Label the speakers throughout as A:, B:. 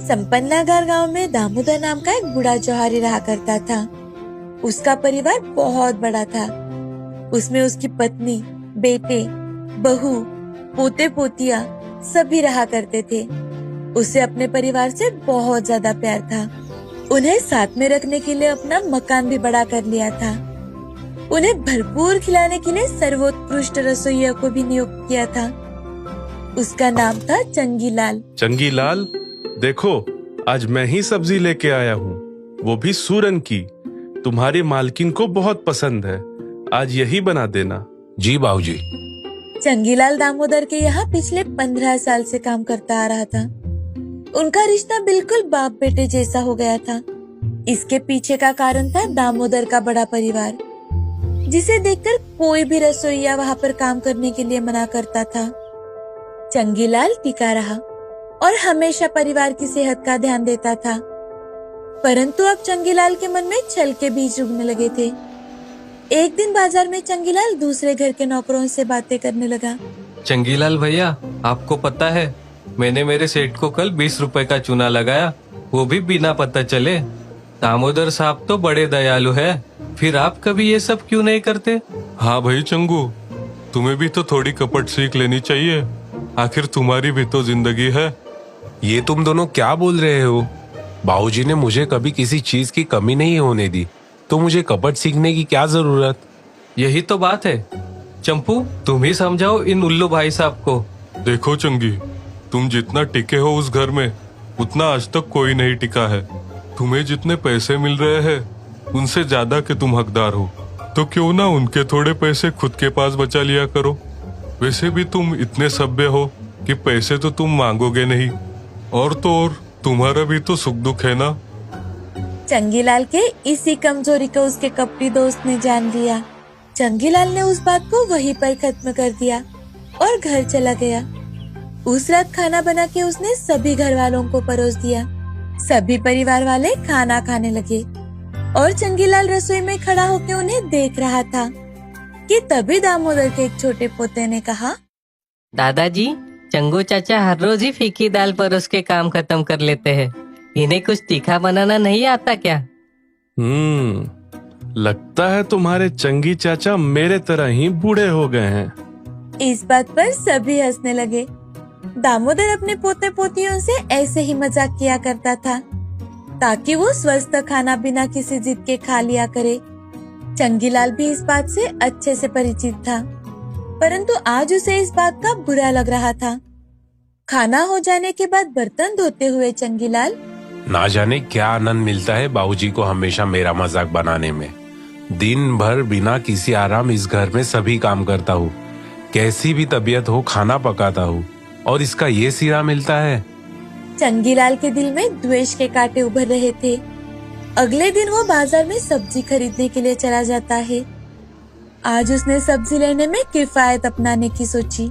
A: संपन्नागार गांव में दामोदर नाम का एक बूढ़ा जोहारी रहा करता था। उसका परिवार बहुत बड़ा था। उसमें उसकी पत्नी, बेटे, बहू, पोते पोतिया सभी रहा करते थे। उसे अपने परिवार से बहुत ज्यादा प्यार था। उन्हें साथ में रखने के लिए अपना मकान भी बड़ा कर लिया था। उन्हें भरपूर खिलाने के लिए सर्वोत्कृष्ट रसोइया को भी नियुक्त किया था। उसका नाम था चंगीलाल।
B: चंगीलाल, देखो आज मैं ही सब्जी लेके आया हूँ, वो भी सूरन की। तुम्हारी मालकिन को बहुत पसंद है, आज यही बना देना।
C: जी बाबूजी।
A: चंगीलाल दामोदर के यहाँ पिछले 15 साल से काम करता आ रहा था। उनका रिश्ता बिल्कुल बाप बेटे जैसा हो गया था। इसके पीछे का कारण था दामोदर का बड़ा परिवार, जिसे देखकर कोई भी रसोइया वहाँ पर काम करने के लिए मना करता था। चंगीलाल टिका रहा और हमेशा परिवार की सेहत का ध्यान देता था। परंतु अब चंगीलाल के मन में छल के बीज उगने लगे थे। एक दिन बाजार में चंगीलाल दूसरे घर के नौकरों से बातें करने लगा।
D: चंगीलाल भैया, आपको पता है मैंने मेरे सेठ को कल 20 रुपए का चूना लगाया, वो भी बिना पता चले। दामोदर साहब तो बड़े दयालु है, फिर आप कभी ये सब क्यों नहीं करते?
B: हाँ भाई चंगू, तुम्हें भी तो थोड़ी कपट सीख लेनी चाहिए, आखिर तुम्हारी भी तो जिंदगी है।
C: ये तुम दोनों क्या बोल रहे हो? बाबूजी ने मुझे कभी किसी चीज की कमी नहीं होने दी, तो मुझे कपट सीखने की क्या जरूरत?
D: यही तो बात है। चंपू, तुम ही समझाओ इन उल्लू भाई साहब को।
B: देखो चंगी, तुम जितना टिके हो उस घर में, उतना आज तक कोई नहीं टिका है। तुम्हें जितने पैसे मिल रहे हैं उनसे ज्यादा के तुम हकदार हो, तो क्यों ना उनके थोड़े पैसे खुद के पास बचा लिया करो। वैसे भी तुम इतने सभ्य हो कि पैसे तो तुम मांगोगे नहीं, और तो और तुम्हारा भी तो सुख दुख है ना।
A: चंगीलाल के इसी कमजोरी को उसके कपटी दोस्त ने जान लिया। चंगीलाल ने उस बात को वहीं पर खत्म कर दिया और घर चला गया। उस रात खाना बना के उसने सभी घर वालों को परोस दिया। सभी परिवार वाले खाना खाने लगे और चंगीलाल रसोई में खड़ा होकर उन्हें देख रहा था कि तभी दामोदर के एक छोटे पोते ने कहा,
E: दादाजी, चंगू चाचा हर रोज ही फीकी दाल परोस के काम खत्म कर लेते हैं। इन्हें कुछ तीखा बनाना नहीं आता क्या?
B: लगता है तुम्हारे चंगी चाचा मेरे तरह ही बूढ़े हो गए हैं।
A: इस बात पर सभी हंसने लगे। दामोदर अपने पोते पोतियों से ऐसे ही मजाक किया करता था ताकि वो स्वस्थ खाना बिना किसी जिद के खा लिया करे। चंगीलाल भी इस बात से अच्छे से परिचित था, परंतु आज उसे इस बात का बुरा लग रहा था। खाना हो जाने के बाद बर्तन धोते हुए चंगीलाल,
C: ना जाने क्या आनंद मिलता है बाबूजी को हमेशा मेरा मजाक बनाने में। दिन भर बिना किसी आराम इस घर में सभी काम करता हूँ, कैसी भी तबीयत हो खाना पकाता हूँ, और इसका ये सिरा मिलता है।
A: चंगीलाल के दिल में द्वेष के कांटे उभर रहे थे। अगले दिन वो बाजार में सब्जी खरीदने के लिए चला जाता है। आज उसने सब्जी लेने में किफायत अपनाने की सोची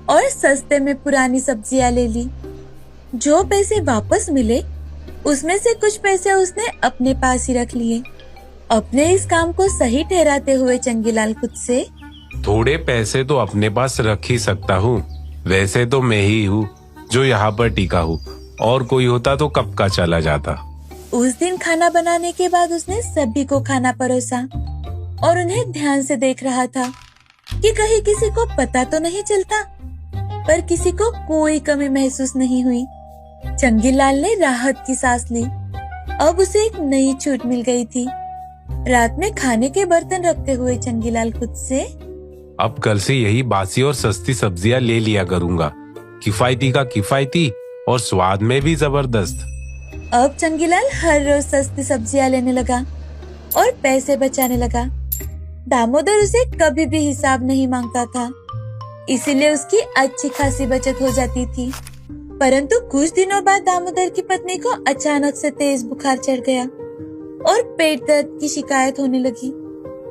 A: और सस्ते में पुरानी सब्जियां ले ली। जो पैसे वापस मिले उसमें से कुछ पैसे उसने अपने पास ही रख लिए। अपने इस काम को सही ठहराते हुए चंगीलाल खुद से,
C: थोड़े पैसे तो अपने पास रख ही सकता हूँ, वैसे तो मैं ही हूँ जो यहाँ पर टिका हूँ, और कोई होता तो कब का चला जाता।
A: उस दिन खाना बनाने के बाद उसने सभी को खाना परोसा और उन्हें ध्यान से देख रहा था कि कहीं किसी को पता तो नहीं चलता, पर किसी को कोई कमी महसूस नहीं हुई। चंगीलाल ने राहत की सांस ली। अब उसे एक नई छूट मिल गई थी। रात में खाने के बर्तन रखते हुए चंगीलाल खुद से,
C: अब कल से यही बासी और सस्ती सब्जियां ले लिया करूंगा, किफायती का किफायती और स्वाद में भी जबरदस्त।
A: अब चंगीलाल हर रोज सस्ती सब्जियां लेने लगा और पैसे बचाने लगा। दामोदर उसे कभी भी हिसाब नहीं मांगता था, इसीलिए उसकी अच्छी खासी बचत हो जाती थी। परंतु कुछ दिनों बाद दामोदर की पत्नी को अचानक से तेज बुखार चढ़ गया और पेट दर्द की शिकायत होने लगी।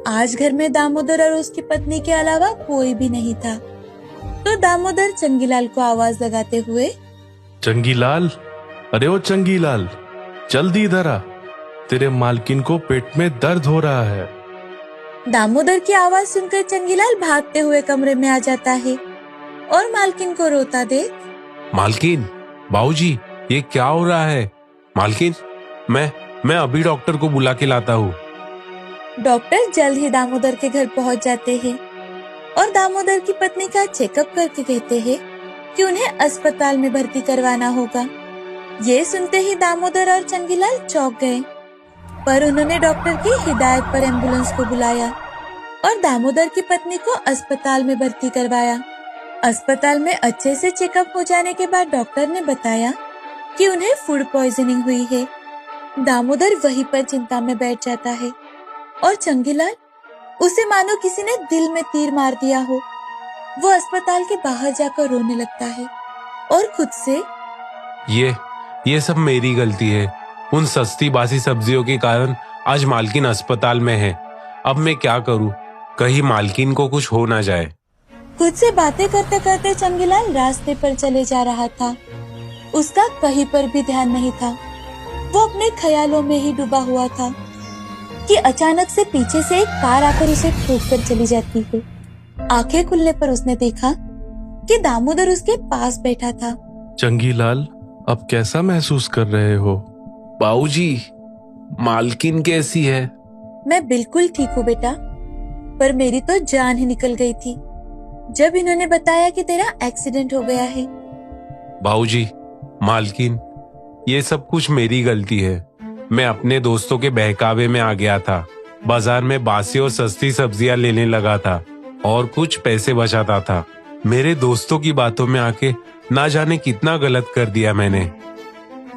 A: आज घर में दामोदर और उसकी पत्नी के अलावा कोई भी नहीं था, तो दामोदर चंगीलाल को आवाज लगाते हुए,
B: चंगीलाल, अरे ओ चंगीलाल, जल्दी इधर आ, तेरे मालकिन को पेट में दर्द हो रहा है।
A: दामोदर की आवाज सुनकर चंगीलाल भागते हुए कमरे में आ जाता है और मालकिन को रोता देख,
C: मालकिन, बाबूजी, ये क्या हो रहा है? मालकिन, मैं अभी डॉक्टर को बुला के लाता हूँ।
A: डॉक्टर जल्द ही दामोदर के घर पहुंच जाते हैं और दामोदर की पत्नी का चेकअप करके कहते हैं कि उन्हें अस्पताल में भर्ती करवाना होगा। ये सुनते ही दामोदर और चंगीलाल चौंक गए, पर उन्होंने डॉक्टर की हिदायत पर एम्बुलेंस को बुलाया और दामोदर की पत्नी को अस्पताल में भर्ती करवाया। अस्पताल में अच्छे से चेकअप हो जाने के बाद डॉक्टर ने बताया कि उन्हें फूड पॉइजनिंग हुई है। दामोदर वहीं पर चिंता में बैठ जाता है और चंगीलाल उसे मानो किसी ने दिल में तीर मार दिया हो। वो अस्पताल के बाहर जाकर रोने लगता है और खुद से
C: ये सब मेरी गलती है। उन सस्ती बासी सब्जियों के कारण आज मालकिन अस्पताल में है। अब मैं क्या करूं? कहीं मालकिन को कुछ हो ना जाए।
A: खुद से बातें करते करते चंगीलाल रास्ते पर चले जा रहा था। उसका कहीं पर भी ध्यान नहीं था। वो अपने ख्यालों में ही डूबा हुआ था कि अचानक से पीछे से एक कार आकर उसे ठोक कर चली जाती है। आंखें खुलने पर उसने देखा कि दामोदर उसके पास बैठा था।
B: चंगीलाल, अब कैसा महसूस कर रहे हो?
C: बाबूजी, मालकिन कैसी है?
A: मैं बिल्कुल ठीक हूँ बेटा, पर मेरी तो जान ही निकल गई थी जब इन्होंने बताया कि तेरा एक्सीडेंट हो गया है।
C: बाबूजी, मालकिन, ये सब कुछ मेरी गलती है। मैं अपने दोस्तों के बहकावे में आ गया था। बाजार में बासी और सस्ती सब्जियां लेने लगा था और कुछ पैसे बचाता था। मेरे दोस्तों की बातों में आके ना जाने कितना गलत कर दिया मैंने।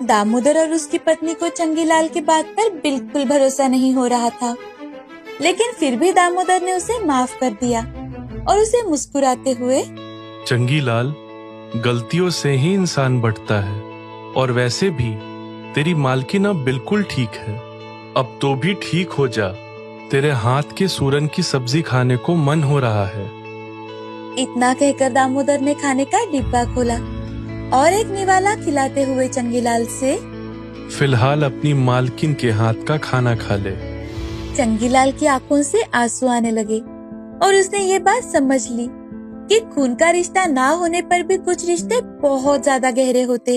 A: दामोदर और उसकी पत्नी को चंगीलाल की बात पर बिल्कुल भरोसा नहीं हो रहा था, लेकिन फिर भी दामोदर ने उसे माफ कर दिया और उसे मुस्कुराते हुए,
B: चंगीलाल, गलतियों से ही इंसान बढ़ता है। और वैसे भी तेरी मालकिन अब बिल्कुल ठीक है। अब तो भी ठीक हो जा। तेरे हाथ के सूरन की सब्जी खाने को मन हो रहा है।
A: इतना कहकर दामोदर ने खाने का डिब्बा खोला और एक निवाला खिलाते हुए चंगीलाल से,
B: फिलहाल अपनी मालकिन के हाथ का खाना खा ले।
A: चंगीलाल की आंखों से आंसू आने लगे और उसने ये बात समझ ली कि खून का रिश्ता ना होने पर भी कुछ रिश्ते बहुत ज्यादा गहरे होते हैं।